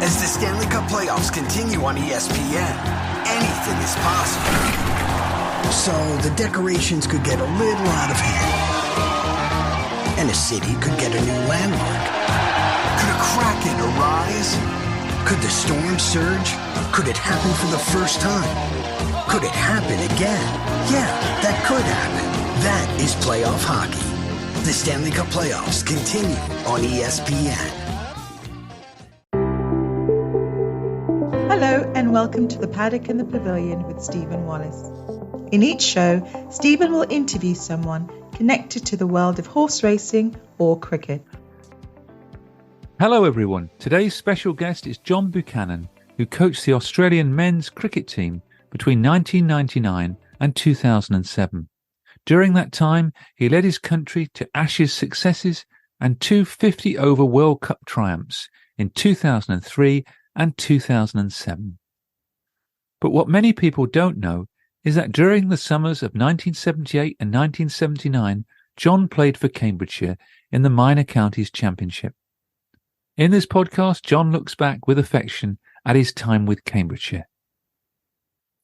As the Stanley Cup playoffs continue on ESPN, anything is possible. So the decorations could get a little out of hand. And a city could get a new landmark. Could a kraken arise? Could the storm surge? Could it happen for the first time? Could it happen again? Yeah, that could happen. That is playoff hockey. The Stanley Cup playoffs continue on ESPN. Hello and welcome to the Paddock and the Pavilion with Stephen Wallace. In each show, Stephen will interview someone connected to the world of horse racing or cricket. Hello everyone. Today's special guest is John Buchanan, who coached the Australian men's cricket team between 1999 and 2007. During that time, he led his country to Ashes successes and two 50-over World Cup triumphs in 2003 and 2007. But what many people don't know is that during the summers of 1978 and 1979, John played for Cambridgeshire in the Minor Counties Championship. In this podcast, John looks back with affection at his time with Cambridgeshire.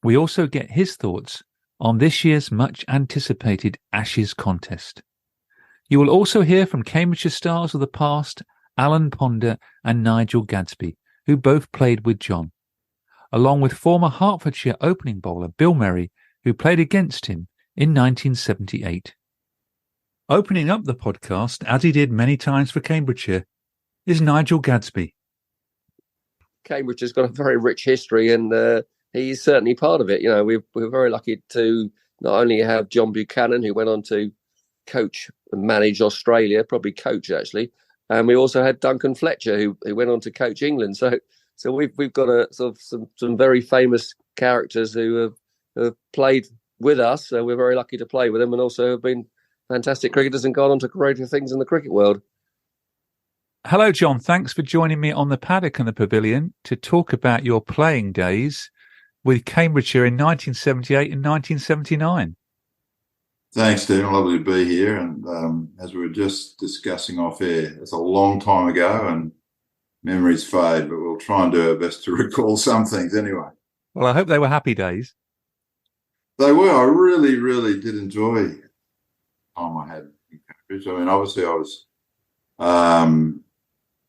We also get his thoughts on this year's much-anticipated Ashes contest. You will also hear from Cambridgeshire stars of the past, Alan Ponder and Nigel Gadsby, who both played with John, along with former Hertfordshire opening bowler Bill Merry, who played against him in 1978. Opening up the podcast, as he did many times for Cambridgeshire, is Nigel Gadsby. Cambridge has got a very rich history, and he's certainly part of it. You know, we're very lucky to not only have John Buchanan, who went on to coach and manage Australia, probably coach actually, and we also had Duncan Fletcher, who went on to coach England. So we've got a sort of some very famous characters who have played with us. So we're very lucky to play with them, and also have been fantastic cricketers and gone on to greater things in the cricket world. Hello, John. Thanks for joining me on the Paddock and the Pavilion to talk about your playing days with Cambridgeshire in 1978 and 1979. Thanks, Stephen. Lovely to be here. And as we were just discussing off air, it's a long time ago and memories fade, but we'll try and do our best to recall some things anyway. Well, I hope they were happy days. They were. I really, really did enjoy the time I had in Cambridge. I mean, obviously I was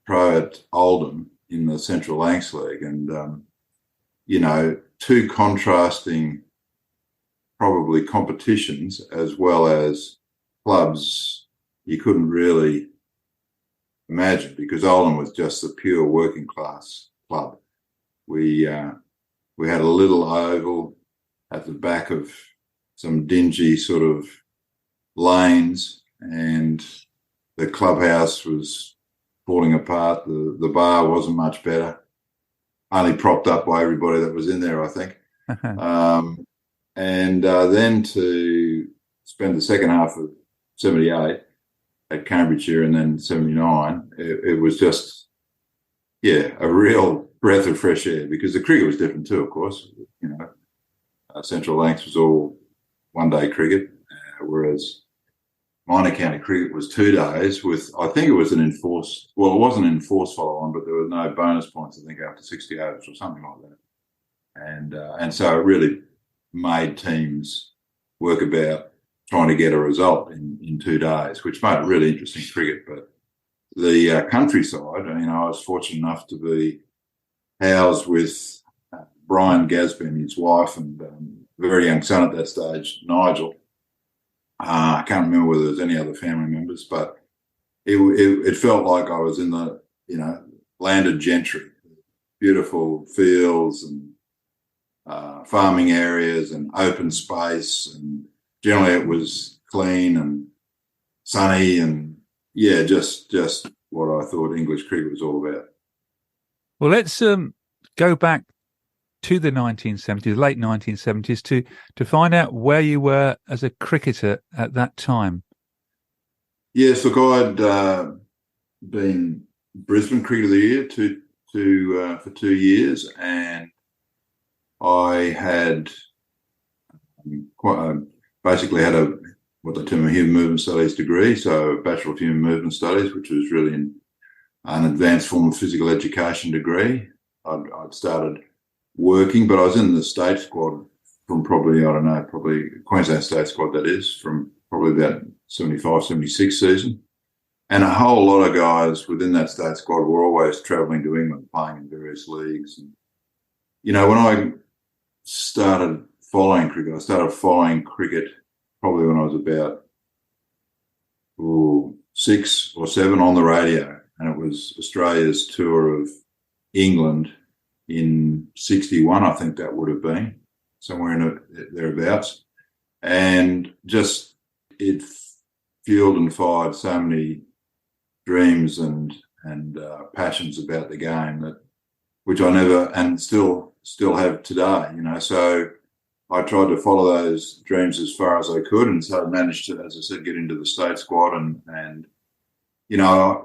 pro at Oldham in the Central Lancs League, and two contrasting probably competitions as well as clubs you couldn't really imagine, because Oldham was just the pure working class club. We had a little oval at the back of some dingy sort of lanes, and the clubhouse was falling apart. The bar wasn't much better, only propped up by everybody that was in there, I think. And then to spend the second half of 78 at Cambridgeshire and then 79, it was just, a real breath of fresh air, because the cricket was different too, of course. Central Lancs was all one-day cricket, whereas minor county cricket was 2 days with, I think it was an enforced, well, it wasn't an enforced follow-on, but there were no bonus points, I think, after 60 overs or something like that. And so it really made teams work about trying to get a result in 2 days, which made it really interesting cricket. But the countryside, I was fortunate enough to be housed with Brian Gadsby and his wife and very young son at that stage, Nigel. I can't remember whether there was any other family members, but it felt like I was in the, landed gentry, beautiful fields and farming areas and open space, and generally it was clean and sunny, and just what I thought English cricket was all about. Well, let's go back to the 1970s, late 1970s, to find out where you were as a cricketer at that time. Yes, look, I'd been Brisbane Cricket of the Year for 2 years, and I had basically had what they term a human movement studies degree, so a Bachelor of Human Movement Studies, which was really an advanced form of physical education degree. I'd started working, but I was in the state squad from probably Queensland state squad, that is, from probably about 75, 76 season. And a whole lot of guys within that state squad were always travelling to England, playing in various leagues. And, when I started following cricket, probably when I was about 6 or 7 on the radio. And it was Australia's tour of England in 61, I think that would have been, somewhere in thereabouts. And just it fueled and fired so many dreams and passions about the game which I never and still have today. So I tried to follow those dreams as far as I could, and so I managed to, as I said, get into the state squad. And I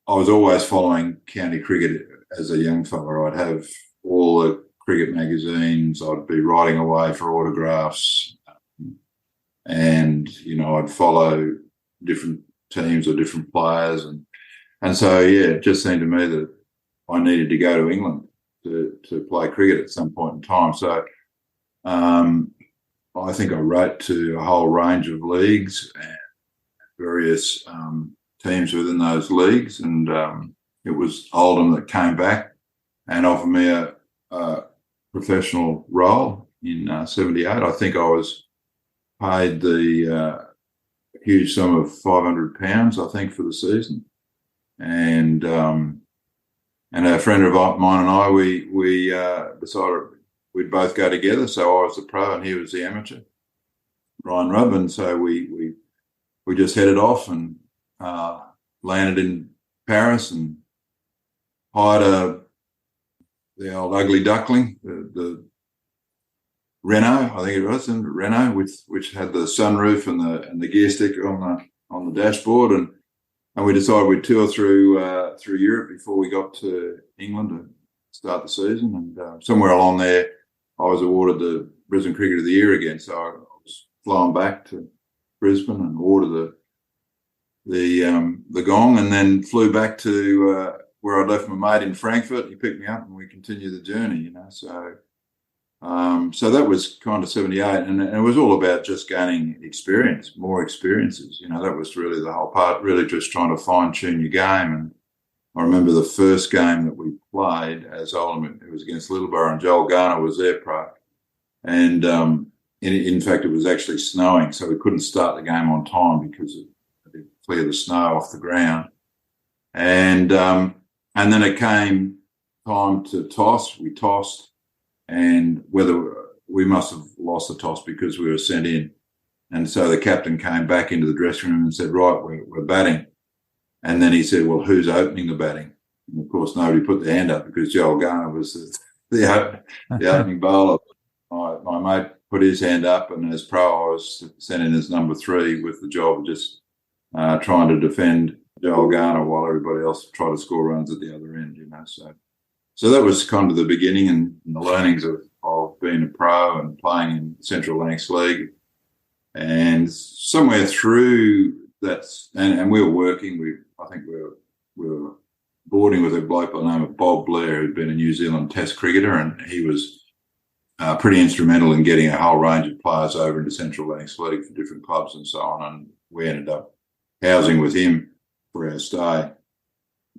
was always following county cricket as a young fella. I'd have all the cricket magazines. I'd be writing away for autographs, and I'd follow different teams or different players, and so it just seemed to me that I needed to go to England to play cricket at some point in time. So I think I wrote to a whole range of leagues and various teams within those leagues, and it was Oldham that came back and offered me a professional role in 78. I think I was paid the huge sum of £500, I think, for the season, and a friend of mine and I, we decided we'd both go together. So I was the pro and he was the amateur, Ryan Rubb, and so we just headed off and landed in Paris and hired the old ugly duckling, the Renault, I think it was, and Renault, which had the sunroof and the gear stick on the dashboard, and we decided we'd tour through Europe before we got to England to start the season. And somewhere along there, I was awarded the Brisbane Cricket of the Year again. So I was flown back to Brisbane and awarded the gong, and then flew back to where I'd left my mate in Frankfurt. He picked me up and we continued the journey. So that was kind of 78, and it was all about just gaining experience, more experiences. That was really the whole part, really just trying to fine-tune your game. And I remember the first game that we played as Oldham, it was against Littleborough, and Joel Garner was their pro. And in fact, it was actually snowing, so we couldn't start the game on time because it had clear the snow off the ground. And then it came time to toss. We tossed. And whether we must have lost the toss because we were sent in. And so the captain came back into the dressing room and said, right, we're batting. And then he said, well, who's opening the batting? And of course, nobody put their hand up because Joel Garner was the opening bowler. My mate put his hand up, and as pro, I was sent in as number 3 with the job of just trying to defend Joel Garner while everybody else tried to score runs at the other end, So that was kind of the beginning and the learnings of being a pro and playing in Central Lancs League. And somewhere through that, and we were working, I think we were boarding with a bloke by the name of Bob Blair, who'd been a New Zealand Test cricketer, and he was pretty instrumental in getting a whole range of players over into Central Lancs League for different clubs and so on. And we ended up housing with him for our stay.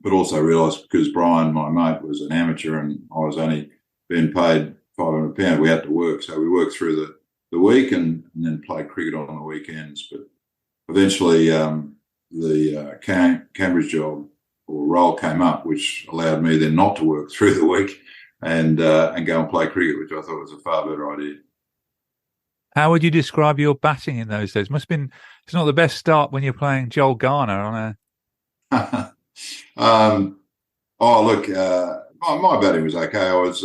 But also realised because Brian, my mate, was an amateur and I was only being paid £500, we had to work. So we worked through the week and then played cricket on the weekends. But eventually the Cambridge job or role came up, which allowed me then not to work through the week and go and play cricket, which I thought was a far better idea. How would you describe your batting in those days? Must have been, it's not the best start when you're playing Joel Garner on a... My batting was okay. I was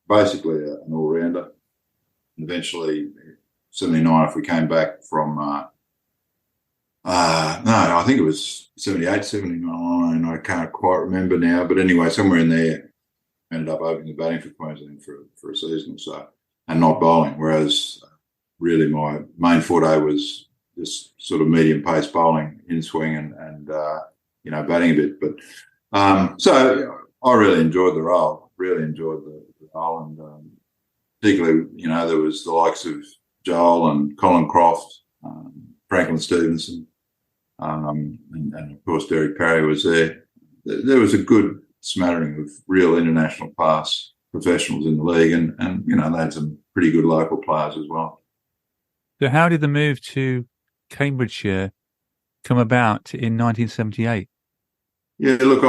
basically an all-rounder. Eventually, 79, if we came back from, I think it was 78, 79, I can't quite remember now. But anyway, somewhere in there, ended up opening the batting for Queensland for a season or so and not bowling, whereas really my main forte was just sort of medium-pace bowling, in-swing and batting a bit. But so I really enjoyed the role. really enjoyed the Island. Particularly, there was the likes of Joel and Colin Croft, Franklin Stevenson, and of course Derick Parry was there. There was a good smattering of real international class professionals in the league, and they had some pretty good local players as well. So how did the move to Cambridgeshire come about in 1978? Yeah, look,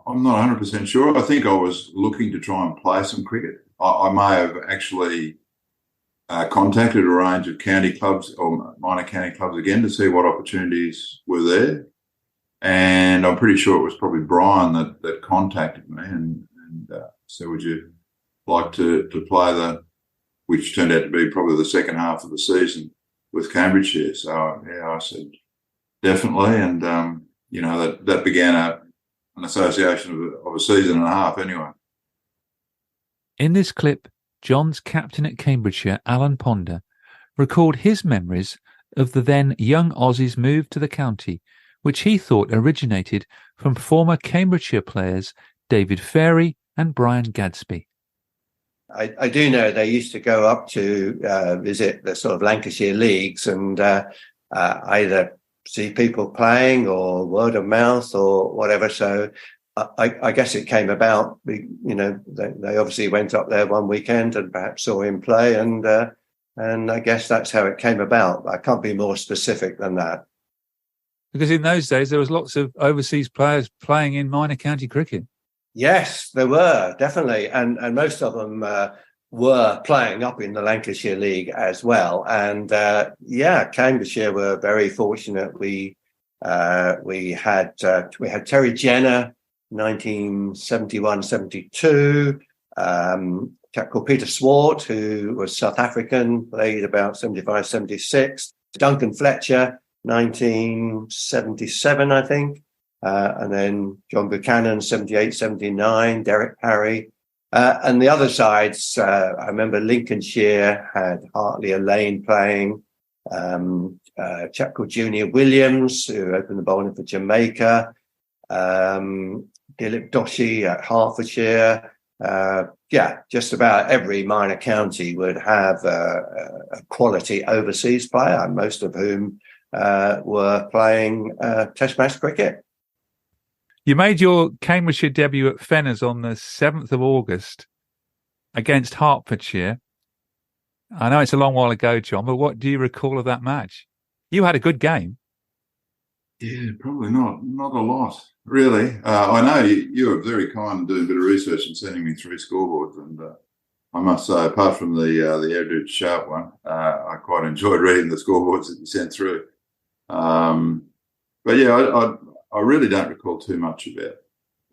I'm not 100% sure. I think I was looking to try and play some cricket. I may have actually contacted a range of county clubs or minor county clubs again to see what opportunities were there. And I'm pretty sure it was probably Brian that contacted me and said, would you like to play which turned out to be probably the second half of the season with Cambridgeshire. So, I said, definitely. And, that began an association of a season and a half anyway. In this clip, John's captain at Cambridgeshire, Alan Ponder, recalled his memories of the then young Aussies' move to the county, which he thought originated from former Cambridgeshire players David Farey and Brian Gadsby. I do know they used to go up to visit the sort of Lancashire leagues and either see people playing or word of mouth or whatever. So I guess it came about, they obviously went up there one weekend and perhaps saw him play, and I guess that's how it came about. I can't be more specific than that. Because in those days, there was lots of overseas players playing in minor county cricket. Yes, there were, definitely. And most of them were playing up in the Lancashire League as well. And Cambridgeshire were very fortunate. We had Terry Jenner, 1971-72, a chap called Peter Swart, who was South African, played about 75-76, Duncan Fletcher, 1977, I think. And then John Buchanan, 78-79, Derick Parry. And the other sides, I remember Lincolnshire had Hartley Lane playing, a chap called Junior Williams, who opened the bowling for Jamaica, Dilip Doshi at Hertfordshire. Just about every minor county would have a quality overseas player, most of whom were playing Test match cricket. You made your Cambridgeshire debut at Fenners on the 7th of August against Hertfordshire. I know it's a long while ago, John, but what do you recall of that match? You had a good game. Yeah, probably not a lot, really. I know you were very kind in doing a bit of research and sending me 3 scoreboards, and I must say, apart from the Edrich sharp one, I quite enjoyed reading the scoreboards that you sent through. But yeah, I really don't recall too much about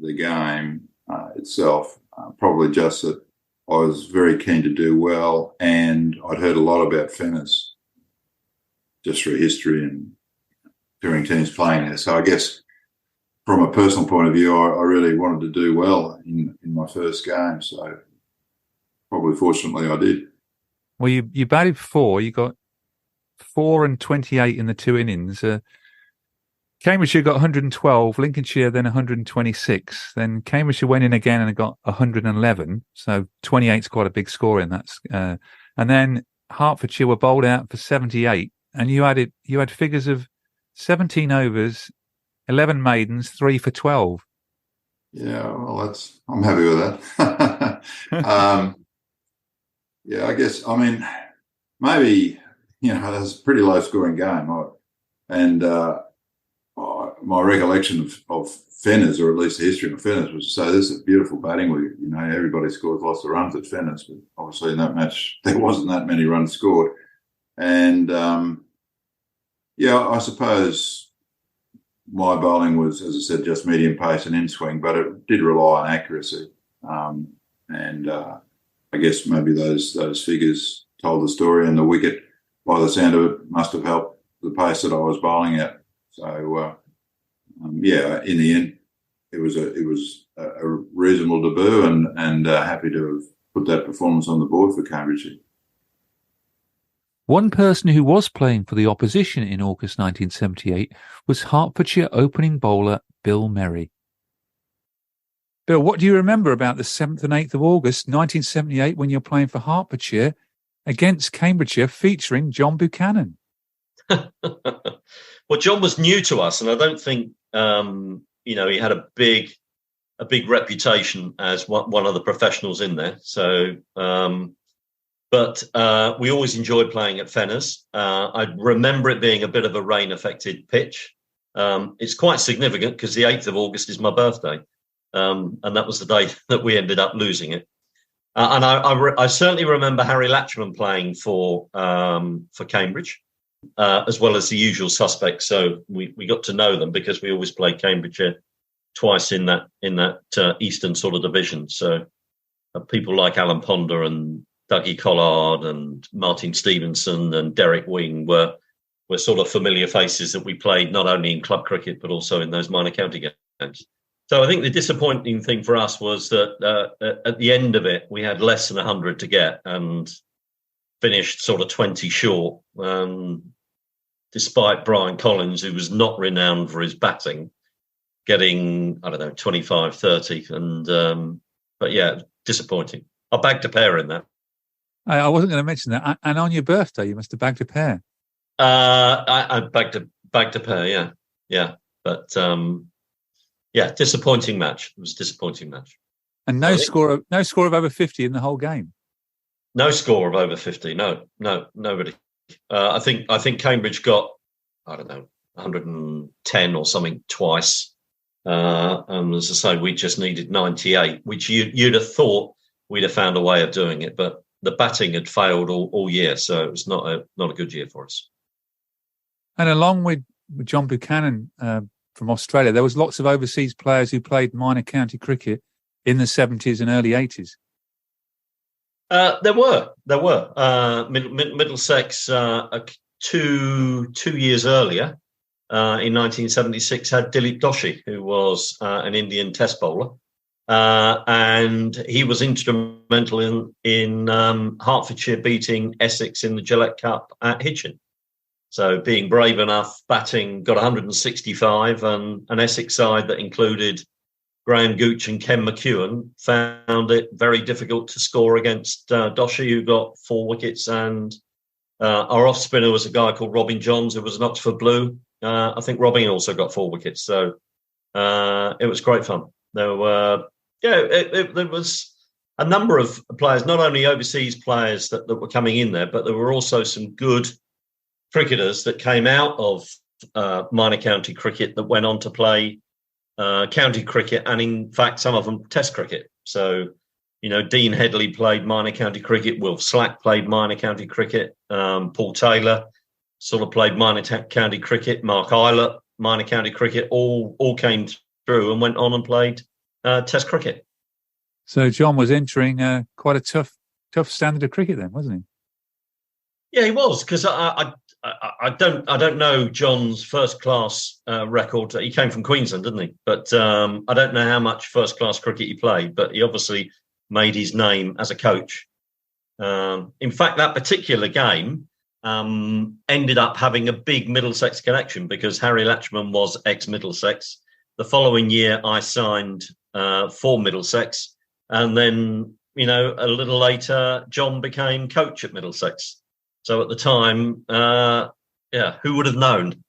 the game itself. Probably just that I was very keen to do well, and I'd heard a lot about Fenners just through history and touring teams playing there. So I guess from a personal point of view, I really wanted to do well in my first game. So probably fortunately I did. Well, you batted 4. You got 4 and 28 in the 2 innings. Cambridgeshire got 112, Lincolnshire then 126. Then Cambridgeshire went in again and got 111. So 28 is quite a big score in that. And then Hertfordshire were bowled out for 78. And you had figures of 17 overs, 11 maidens, 3 for 12. Yeah, well, I'm happy with that. I guess, maybe, that's a pretty low scoring game. My recollection of Fenners, or at least the history of Fenners, was to say this is a beautiful batting league. Everybody scores lots of runs at Fenners, but obviously in that match there wasn't that many runs scored. And I suppose my bowling was, as I said, just medium pace and in swing, but it did rely on accuracy. I guess maybe those figures told the story, and the wicket, by the sound of it, must have helped the pace that I was bowling at. So, in the end, it was a reasonable debut, and happy to have put that performance on the board for Cambridgeshire. One person who was playing for the opposition in August 1978 was Hertfordshire opening bowler Bill Merry. Bill, what do you remember about the 7th and 8th of August 1978 when you're playing for Hertfordshire against Cambridgeshire featuring John Buchanan? Well, John was new to us, and I don't think he had a big reputation as one of the professionals in there. So, but we always enjoyed playing at Fenners. I remember it being a bit of a rain-affected pitch. It's quite significant because the 8th of August is my birthday, and that was the day that we ended up losing it. And I certainly remember Harry Latchman playing for Cambridge. As well as the usual suspects, so we got to know them because we always played Cambridgeshire twice in that eastern sort of division. So people like Alan Ponder and Dougie Collard and Martin Stevenson and Derick Wing were sort of familiar faces that we played not only in club cricket but also in those minor county games. So I think the disappointing thing for us was that at the end of it we had less than 100 to get and finished sort of 20 short, despite Brian Collins, who was not renowned for his batting, getting, 25, 30. But yeah, disappointing. I bagged a pair in that. I wasn't going to mention that. And on your birthday, you must have bagged a pair. I bagged a pair, yeah. But disappointing match. It was a disappointing match. And no score of over 50 in the whole game. No score of over 50. No, nobody. I think Cambridge got, 110 or something twice. And as I say, we just needed 98, which you'd have thought we'd have found a way of doing it, but the batting had failed all year, so it was not a good year for us. And along with John Buchanan from Australia, there was lots of overseas players who played minor county cricket in the 70s and early 80s. There were. Middlesex 2 years earlier, in 1976, had Dilip Doshi, who was an Indian test bowler. And he was instrumental in Hertfordshire beating Essex in the Gillette Cup at Hitchin. So being brave enough, batting, got 165, and an Essex side that included Graham Gooch and Ken McEwen found it very difficult to score against Doshi, who got 4 wickets, and our off spinner was a guy called Robin Johns, who was an Oxford Blue. I think Robin also got 4 wickets, so it was great fun. There were, there was a number of players, not only overseas players that were coming in there, but there were also some good cricketers that came out of minor county cricket that went on to play county cricket, and in fact some of them test cricket. So Dean Headley played minor county cricket, Wilf Slack played minor county cricket, Paul Taylor sort of played minor county cricket, Mark Eilert minor county cricket, all came through and went on and played test cricket. So John was entering quite a tough standard of cricket then, wasn't he? Yeah, he was, because I don't know John's first class record. He came from Queensland, didn't he? But I don't know how much first class cricket he played, but he obviously made his name as a coach. In fact, that particular game ended up having a big Middlesex connection because Harry Latchman was ex-Middlesex. The following year, I signed for Middlesex, and then a little later, John became coach at Middlesex. So at the time, who would have known?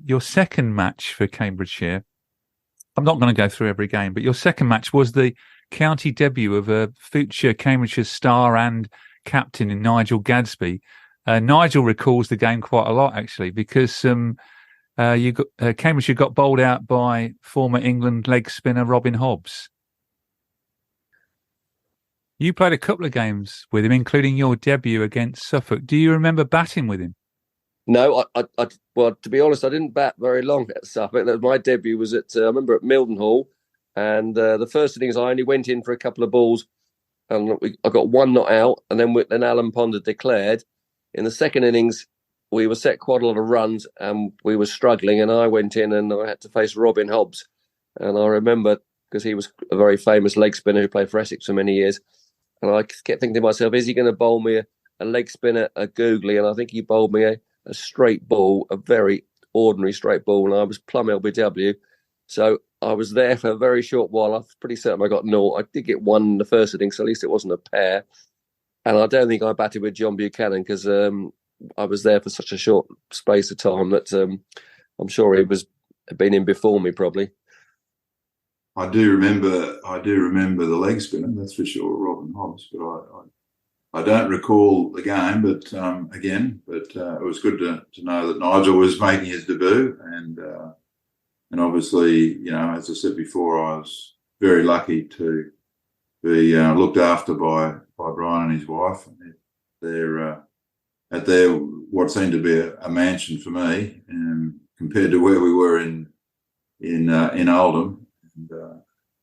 Your second match for Cambridgeshire, I'm not going to go through every game, but your second match was the county debut of a future Cambridgeshire star and captain in Nigel Gadsby. Nigel recalls the game quite a lot, actually, because Cambridgeshire got bowled out by former England leg spinner Robin Hobbs. You played a couple of games with him, including your debut against Suffolk. Do you remember batting with him? No, well, to be honest, I didn't bat very long at Suffolk. My debut was I remember at Mildenhall, and the first innings I only went in for a couple of balls, and I got 1 not out, and then Alan Ponder declared. In the second innings, we were set quite a lot of runs, and we were struggling, and I went in and I had to face Robin Hobbs. And I remember, because he was a very famous leg spinner who played for Essex for many years, and I kept thinking to myself, is he going to bowl me a leg spinner, a googly? And I think he bowled me a straight ball, a very ordinary straight ball, and I was plumb LBW. So I was there for a very short while. I'm pretty certain I got 0. I did get 1 in the first innings, so at least it wasn't a pair. And I don't think I batted with John Buchanan because I was there for such a short space of time that I'm sure he had been in before me, probably. I do remember the leg spinner, that's for sure, Robin Hobbs. But I don't recall the game. But it was good to know that Nigel was making his debut, and obviously, as I said before, I was very lucky to be looked after by Brian and his wife. They're at their what seemed to be a mansion for me, compared to where we were in Oldham. And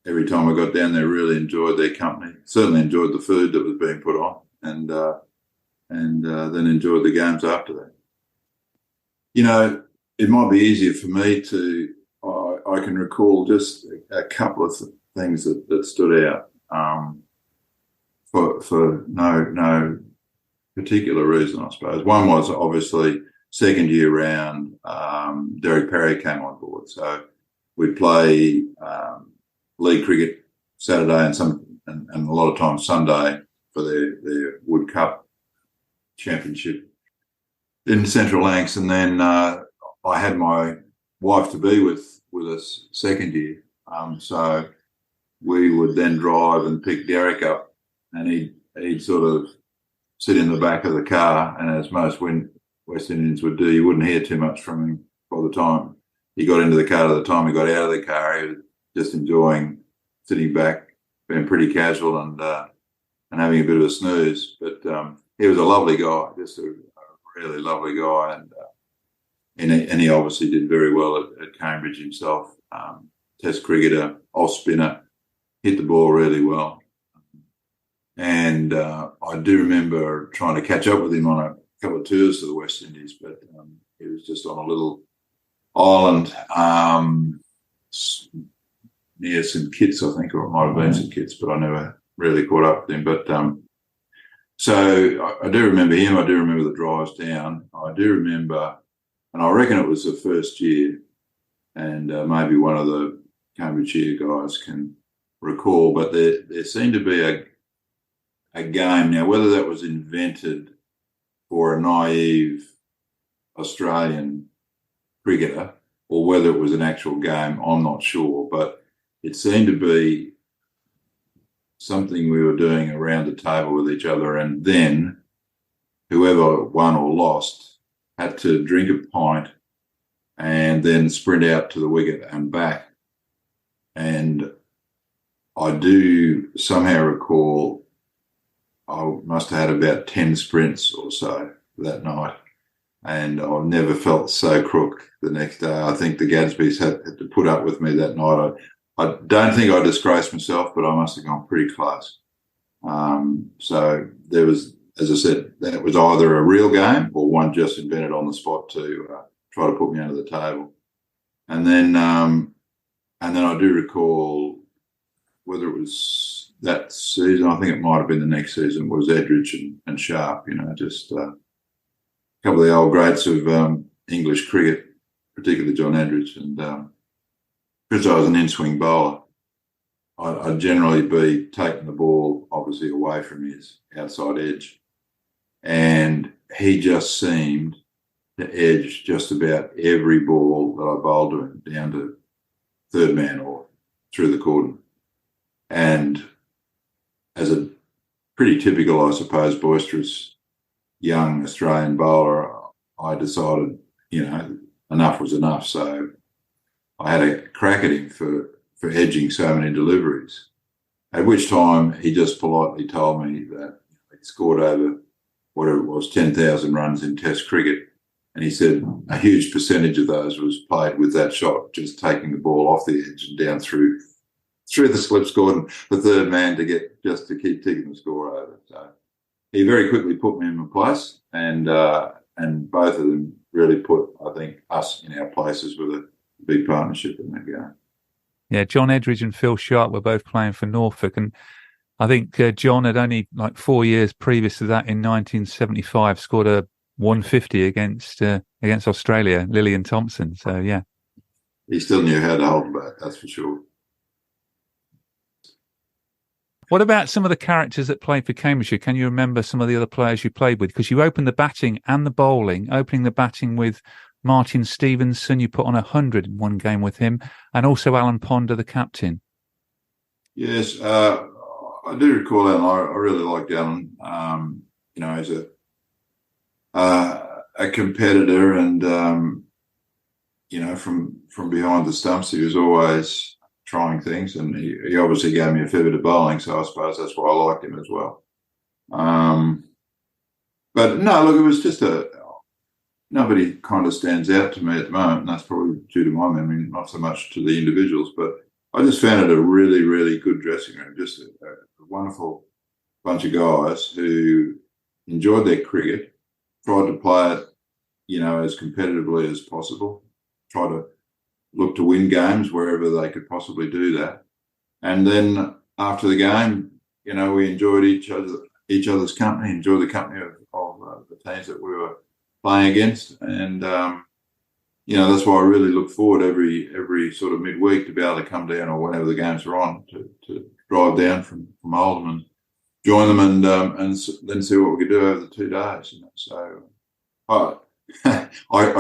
every time I got down there, really enjoyed their company. Certainly enjoyed the food that was being put on, and then enjoyed the games after that. It might be easier for me to. I can recall just a couple of things that stood out for no particular reason, I suppose. One was obviously second year round, Derick Parry came on board. So we'd play league cricket Saturday and a lot of times Sunday for their Wood Cup championship in Central Lancs. And then I had my wife to be with us second year. So we would then drive and pick Derick up, and he'd sort of sit in the back of the car, and as most West Indians would do, you wouldn't hear too much from him by the time he got into the car to the time he got out of the car. He was just enjoying sitting back, being pretty casual and having a bit of a snooze. But he was a lovely guy, just a really lovely guy, and he obviously did very well at Cambridge himself. Test cricketer, off spinner, hit the ball really well. And I do remember trying to catch up with him on a couple of tours to the West Indies, but he was just on a little island near St Kitts, I think, or it might have been St Kitts, but I never really caught up with him. But so I do remember him. I do remember the drives down. I do remember, and I reckon it was the first year, and maybe one of the Cambridgeshire guys can recall, but there seemed to be a game. Now, whether that was invented for a naive Australian cricketer or whether it was an actual game, I'm not sure, but it seemed to be something we were doing around the table with each other, and then whoever won or lost had to drink a pint and then sprint out to the wicket and back. And I do somehow recall I must have had about 10 sprints or so that night, and I've never felt so crook the next day. I think the Gadsbys had to put up with me that night. I don't think I disgraced myself, but I must have gone pretty close. So there was, as I said, that was either a real game or one just invented on the spot to try to put me under the table. And then I do recall whether it was that season, I think it might have been the next season, was Edrich and Sharp, just a couple of the old greats of English cricket, particularly John Edrich. And because I was an in-swing bowler, I'd generally be taking the ball obviously away from his outside edge. And he just seemed to edge just about every ball that I bowled to him down to third man or through the cordon. And as a pretty typical, I suppose, boisterous young Australian bowler, I decided, enough was enough. So I had a crack at him for edging so many deliveries, at which time he just politely told me that he scored over whatever it was, 10,000 runs in Test cricket. And he said a huge percentage of those was played with that shot, just taking the ball off the edge and down through the slip scored, the third man to keep ticking the score over. So he very quickly put me in my place, and both of them really put, I think, us in our places with a big partnership in that game. Yeah, John Edrich and Phil Sharp were both playing for Norfolk, and I think John had only 4 years previous to that, in 1975, scored a 150 against Australia, Lillian Thompson. So yeah. he still knew how to hold the bat, that's for sure. What about some of the characters that played for Cambridgeshire? Can you remember some of the other players you played with? Because you opened the batting and the bowling, opening the batting with Martin Stevenson. You put on 100 in one game with him, and also Alan Ponder, the captain. Yes, I do recall that. I really liked Alan. As a competitor, and from behind the stumps, he was always trying things, and he obviously gave me a fair bit of bowling, so I suppose that's why I liked him as well. But no, look, it was just nobody kind of stands out to me at the moment, and that's probably due to my memory, not so much to the individuals, but I just found it a really, really good dressing room, just a wonderful bunch of guys who enjoyed their cricket, tried to play it, as competitively as possible, tried to look to win games wherever they could possibly do that. And then after the game, we enjoyed each other's company, enjoyed the company of the teams that we were playing against. And, that's why I really look forward every sort of midweek to be able to come down, or whenever the games are on, to drive down from Oldham and join them and then see what we could do over the 2 days. So I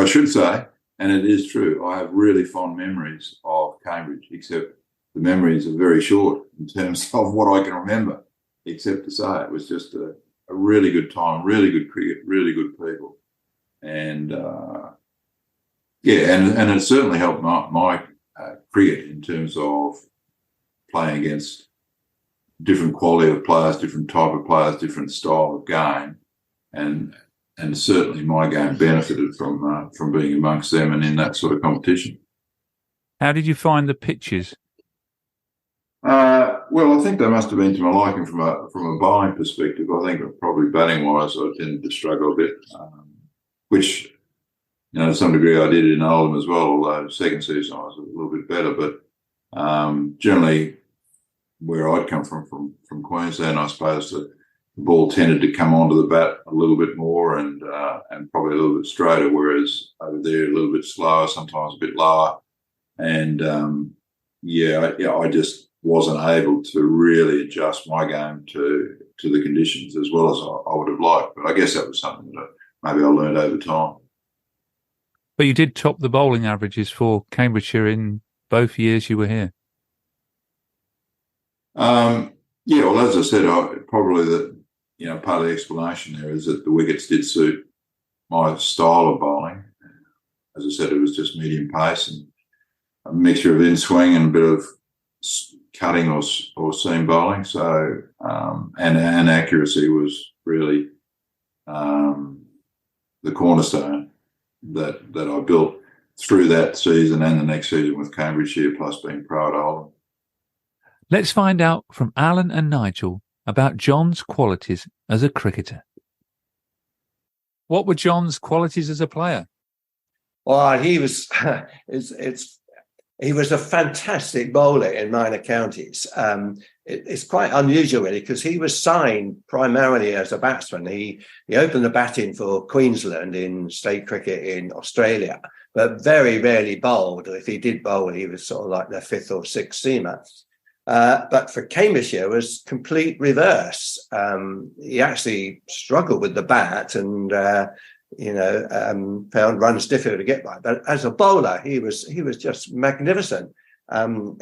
should say, and it is true, I have really fond memories of Cambridge, except the memories are very short in terms of what I can remember, except to say it was just a really good time, really good cricket, really good people. And, and it certainly helped my cricket in terms of playing against different quality of players, different type of players, different style of game. And certainly my game benefited from being amongst them and in that sort of competition. How did you find the pitches? Well, I think they must have been to my liking from a bowling perspective. I think probably batting-wise I tended to struggle a bit, which, to some degree I did in Oldham as well, although second season I was a little bit better. But generally where I'd come from Queensland, I suppose the ball tended to come onto the bat a little bit more and probably a little bit straighter, whereas over there a little bit slower, sometimes a bit lower. And I just wasn't able to really adjust my game to the conditions as well as I would have liked. But I guess that was something that maybe I learned over time. But you did top the bowling averages for Cambridgeshire in both years you were here. Well, as I said, probably that, part of the explanation there is that the wickets did suit my style of bowling. As I said, it was just medium pace and a mixture of in-swing and a bit of cutting or seam bowling. So, and accuracy was really the cornerstone that I built through that season and the next season with Cambridgeshire, plus being pro at Oldham. Let's find out from Alan and Nigel about John's qualities as a cricketer. What were John's qualities as a player? Well, he was he was a fantastic bowler in minor counties. It's quite unusual, really, because he was signed primarily as a batsman. He opened the batting for Queensland in state cricket in Australia, but very rarely bowled. If he did bowl, he was sort of like the fifth or sixth seamer. But for Cambridgeshire, it was complete reverse. He actually struggled with the bat and found runs difficult to get by. But as a bowler, he was just magnificent.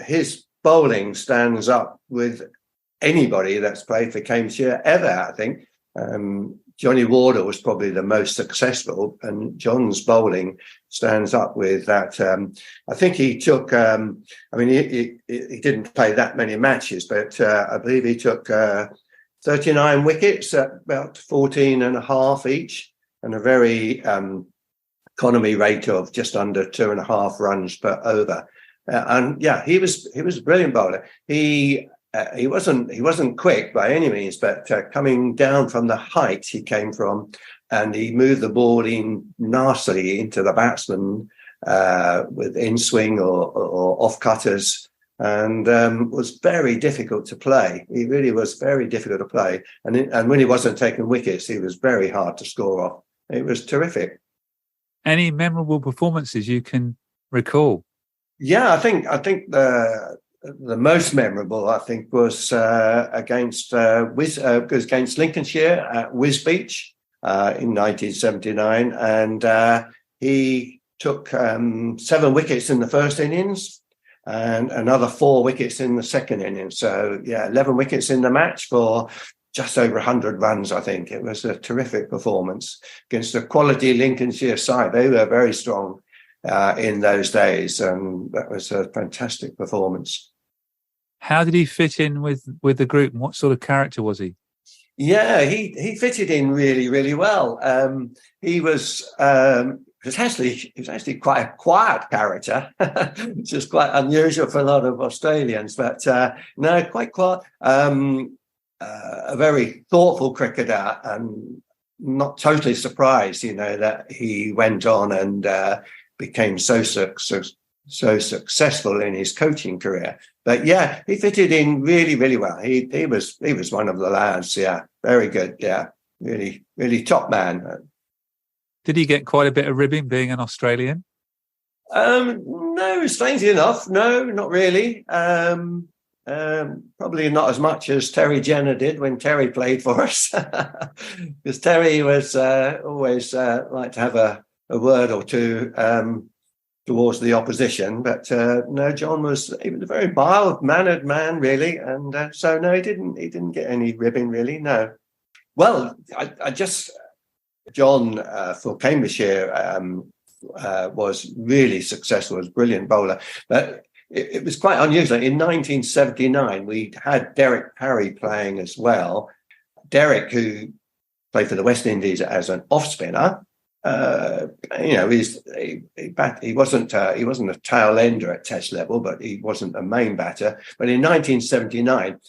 His bowling stands up with anybody that's played for Cambridgeshire ever, I think. Johnny Warder was probably the most successful, and John's bowling stands up with that. I think he took, he didn't play that many matches, but I believe he took 39 wickets at about 14 and a half each, and a very economy rate of just under 2.5 runs per over. He was a brilliant bowler. He wasn't quick by any means, but coming down from the height he came from, and he moved the ball in nastily into the batsman with in swing or off cutters, and was very difficult to play. He really was very difficult to play, and when he wasn't taking wickets, he was very hard to score off. It was terrific. Any memorable performances you can recall? Yeah, I think the most memorable, I think, was against Lincolnshire at Wisbech in 1979, and he took 7 wickets in the first innings and another 4 wickets in the second innings. So, yeah, 11 wickets in the match for just over 100 runs, I think. It was a terrific performance against a quality Lincolnshire side. They were very strong in those days, and that was a fantastic performance. How did he fit in with the group, and what sort of character was he? Yeah, he fitted in really, really well. He was actually quite a quiet character, which is quite unusual for a lot of Australians. But no, quite quiet. A very thoughtful cricketer, and not totally surprised, that he went on and became so successful in his coaching career. But yeah, he fitted in really, really well. He was one of the lads. Yeah, very good. Yeah, really, really top man. Did he get quite a bit of ribbing being an Australian? No, strangely enough, no, not really. Probably not as much as Terry Jenner did when Terry played for us, because Terry was always like to have a word or two towards the opposition. But no, John was a very mild-mannered man, really, and so no, he didn't get any ribbing, really. No. Well, John for Cambridgeshire was really successful as a brilliant bowler, but it was quite unusual. In 1979, we had Derick Parry playing as well. Derick, who played for the West Indies as an off spinner, he wasn't a tail ender at Test level, but he wasn't a main batter. But in 1979,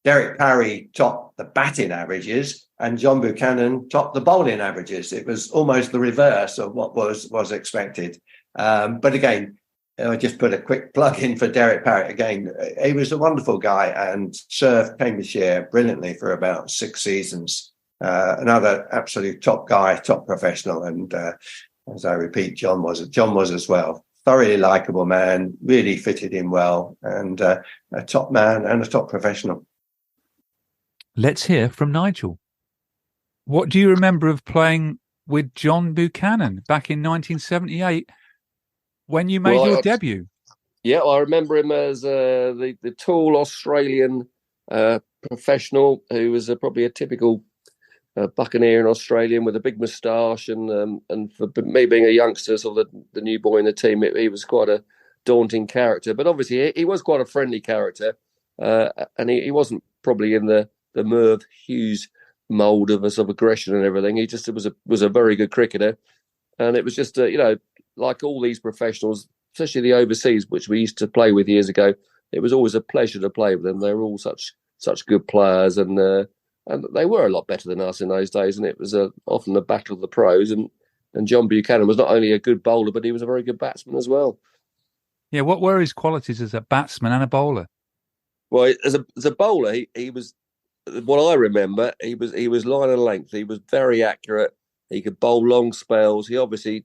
Derick Parry topped the batting averages, and John Buchanan topped the bowling averages. It was almost the reverse of what was expected. But again, I just put a quick plug in for Derick Parry. Again, he was a wonderful guy and served Cambridgeshire brilliantly for about 6 seasons. Another absolute top guy, top professional, and as I repeat, John was as well. Thoroughly likable man, really fitted in well, and a top man and a top professional. Let's hear from Nigel. What do you remember of playing with John Buchanan back in 1978 when you made your debut? Yeah, I remember him as the tall Australian professional who was probably a typical buccaneer in Australian with a big moustache, and for me being a youngster, sort of the new boy in the team, he was quite a daunting character. But obviously he was quite a friendly character, and he wasn't probably in the Merv Hughes mould of a sort of aggression and everything. He just was a very good cricketer, and it was just like all these professionals, especially the overseas, which we used to play with years ago. It was always a pleasure to play with them. They were all such good players, and they were a lot better than us in those days. And it was often a battle of the pros. And John Buchanan was not only a good bowler, but he was a very good batsman as well. Yeah, what were his qualities as a batsman and a bowler? Well, as a bowler, he was. What I remember, he was line and length. He was very accurate. He could bowl long spells. He obviously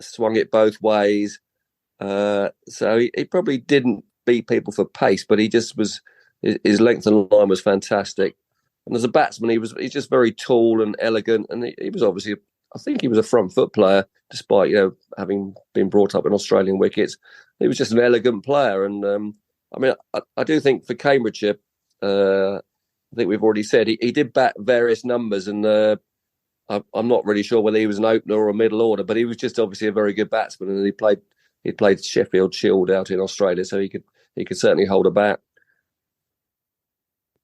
swung it both ways. So he probably didn't beat people for pace, but he just was. His length and line was fantastic. And as a batsman, he's just very tall and elegant. And he was obviously, I think he was a front foot player, despite having been brought up in Australian wickets. He was just an elegant player. And I do think for Cambridgeshire, I think we've already said he did bat various numbers, and I'm not really sure whether he was an opener or a middle order, but he was just obviously a very good batsman, and he played Sheffield Shield out in Australia, so he could certainly hold a bat.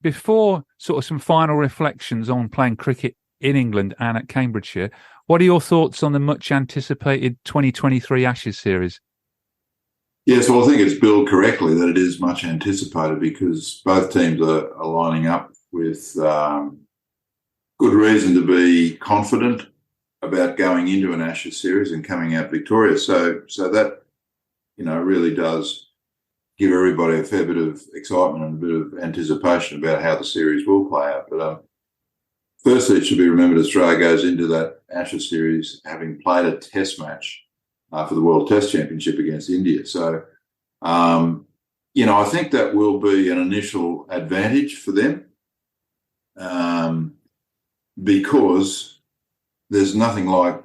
Before sort of some final reflections on playing cricket in England and at Cambridgeshire, what are your thoughts on the much anticipated 2023 Ashes series? Yes, well, I think it's billed correctly that it is much anticipated, because both teams are lining up with good reason to be confident about going into an Ashes series and coming out victorious. So that, really does give everybody a fair bit of excitement and a bit of anticipation about how the series will play out. But firstly, it should be remembered Australia goes into that Ashes series having played a test match for the World Test Championship against India. So I think that will be an initial advantage for them, because there's nothing like,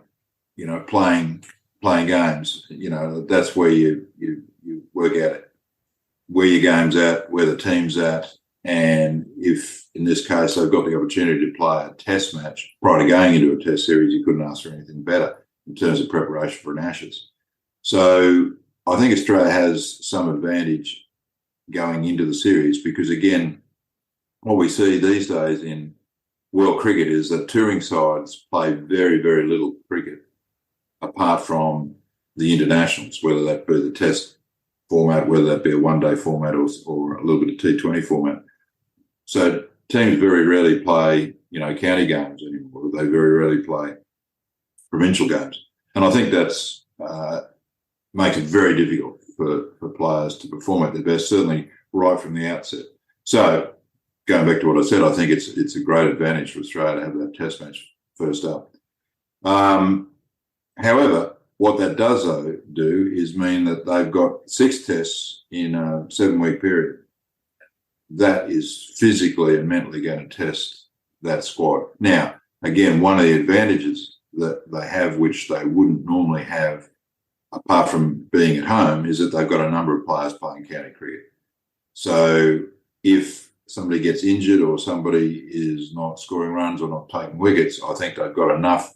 playing games. That's where you work out where your game's at, where the team's at, and if, in this case, they've got the opportunity to play a test match prior to going into a test series, you couldn't ask for anything better in terms of preparation for an Ashes. So I think Australia has some advantage going into the series because, again, what we see these days in world cricket is that touring sides play very, very little cricket apart from the internationals, whether that be the test format, whether that be a one-day format or a little bit of T20 format. So teams very rarely play, county games anymore. They very rarely play provincial games. And I think that's makes it very difficult for players to perform at their best, certainly right from the outset. So going back to what I said, I think it's a great advantage for Australia to have that test match first up. However, what that does, though, do is mean that they've got 6 tests in a 7-week period. That is physically and mentally going to test that squad. Now, again, one of the advantages that they have, which they wouldn't normally have apart from being at home, is that they've got a number of players playing county cricket. So if somebody gets injured or somebody is not scoring runs or not taking wickets, I think they've got enough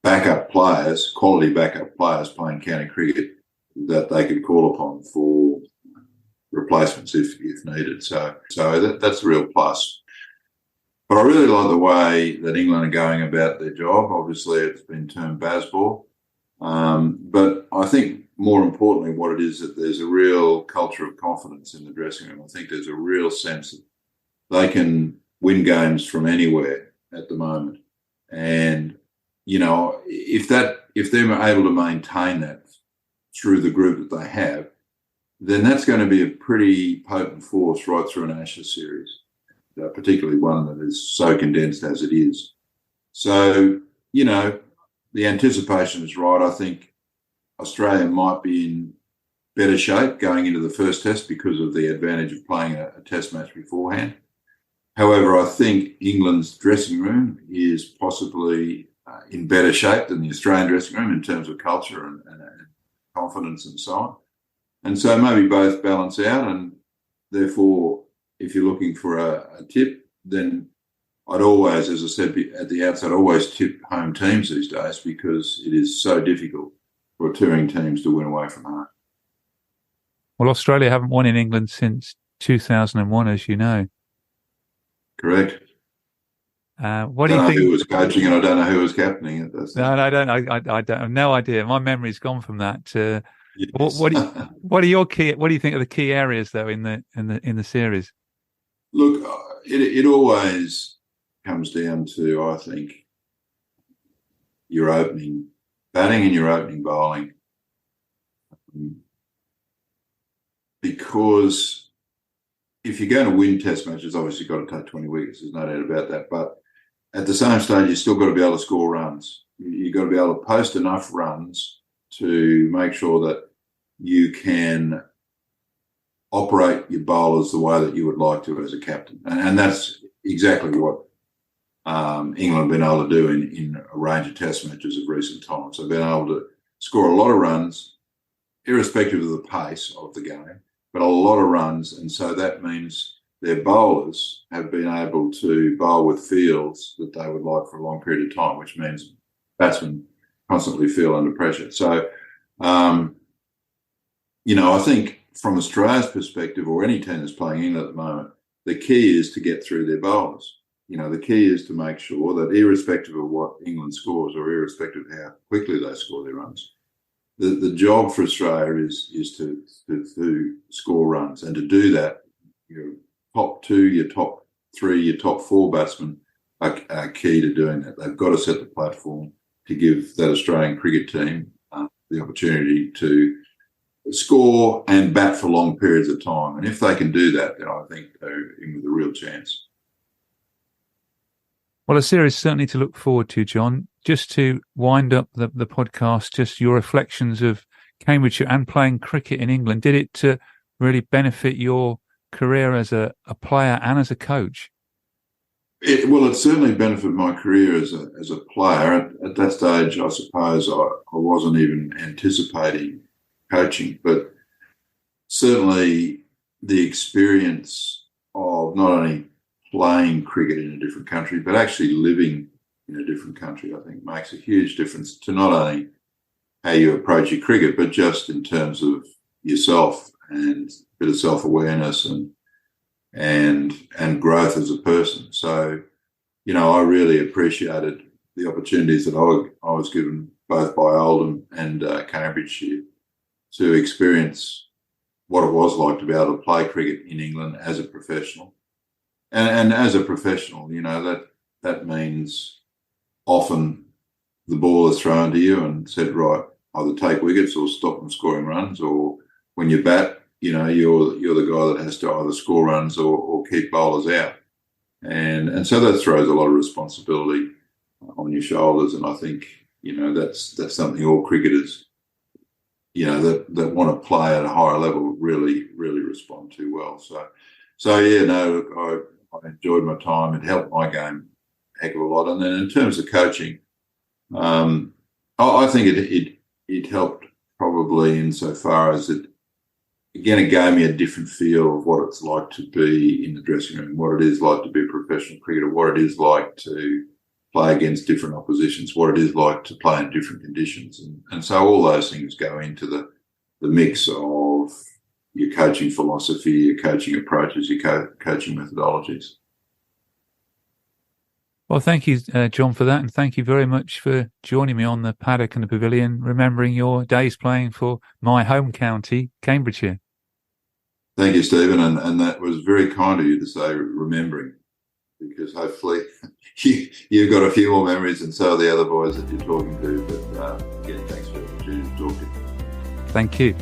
backup players, quality backup players playing county cricket that they could call upon for replacements if needed. So that's the real plus. But I really like the way that England are going about their job. Obviously, it's been termed Bazball. But I think more importantly, what it is that there's a real culture of confidence in the dressing room. I think there's a real sense that they can win games from anywhere at the moment. And, if they're able to maintain that through the group that they have, then that's going to be a pretty potent force right through an Ashes series, particularly one that is so condensed as it is. So, the anticipation is right. I think Australia might be in better shape going into the first test because of the advantage of playing a test match beforehand. However, I think England's dressing room is possibly in better shape than the Australian dressing room in terms of culture and confidence and so on. And so maybe both balance out, and therefore, if you're looking for a tip, then I'd always, as I said at the outset, always tip home teams these days because it is so difficult for touring teams to win away from home. Well, Australia haven't won in England since 2001, as you know. Correct. What do you think? Who was coaching, and I don't know who was captaining it. No, I don't. I don't have no idea. My memory's gone from that. Yes. What are your key? What do you think are the key areas though in the series? Look, it always comes down to, I think, your opening batting and your opening bowling, because if you're going to win test matches, obviously you've got to take 20 wickets. There's no doubt about that. But at the same stage, you've still got to be able to score runs. You've got to be able to post enough runs to make sure that you can operate your bowlers the way that you would like to as a captain. And that's exactly what England have been able to do in a range of test matches of recent times. They've been able to score a lot of runs, irrespective of the pace of the game, but a lot of runs. And so that means their bowlers have been able to bowl with fields that they would like for a long period of time, which means batsmen constantly feel under pressure. So, I think from Australia's perspective, or any team that's playing England at the moment, the key is to get through their bowlers. The key is to make sure that irrespective of what England scores or irrespective of how quickly they score their runs, the job for Australia is to score runs. And to do that, your top 2, your top 3, your top 4 batsmen are key to doing that. They've got to set the platform to give that Australian cricket team the opportunity to score and bat for long periods of time. And if they can do that, then I think they're in with a real chance. Well, a series certainly to look forward to, John. Just to wind up the podcast, just your reflections of Cambridgeshire and playing cricket in England, did it really benefit your career as a player and as a coach? It certainly benefited my career as a player. At that stage, I suppose I wasn't even anticipating coaching, but certainly the experience of not only playing cricket in a different country, but actually living in a different country, I think makes a huge difference to not only how you approach your cricket, but just in terms of yourself and a bit of self-awareness and growth as a person. So, I really appreciated the opportunities that I was given both by Oldham and Cambridgeshire to experience what it was like to be able to play cricket in England as a professional. And as a professional, that means often the ball is thrown to you and said, right, either take wickets or stop them scoring runs, or when you bat, you're the guy that has to either score runs or keep bowlers out. And so that throws a lot of responsibility on your shoulders. And I think, that's something all cricketers, that want to play at a higher level really, really respond to well. I enjoyed my time. It helped my game a heck of a lot. And then in terms of coaching, I think it helped probably insofar as it gave me a different feel of what it's like to be in the dressing room, what it is like to be a professional cricketer, what it is like to play against different oppositions, what it is like to play in different conditions. And so all those things go into the mix of your coaching philosophy, your coaching approaches, your coaching methodologies. Well, thank you, John, for that. And thank you very much for joining me on the Paddock and the Pavilion, remembering your days playing for my home county, Cambridgeshire. Thank you, Stephen. And that was very kind of you to say remembering, because hopefully you've got a few more memories than so are the other boys that you're talking to. But again, thanks for the opportunity to talk to you. Thank you.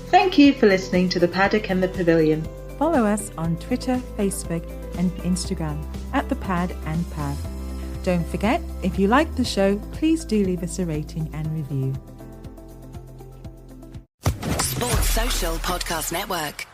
Thank you for listening to the Paddock and the Pavilion. Follow us on Twitter, Facebook and Instagram at The Pad and Pav. Don't forget, if you like the show, please do leave us a rating and review. Sports Social Podcast Network.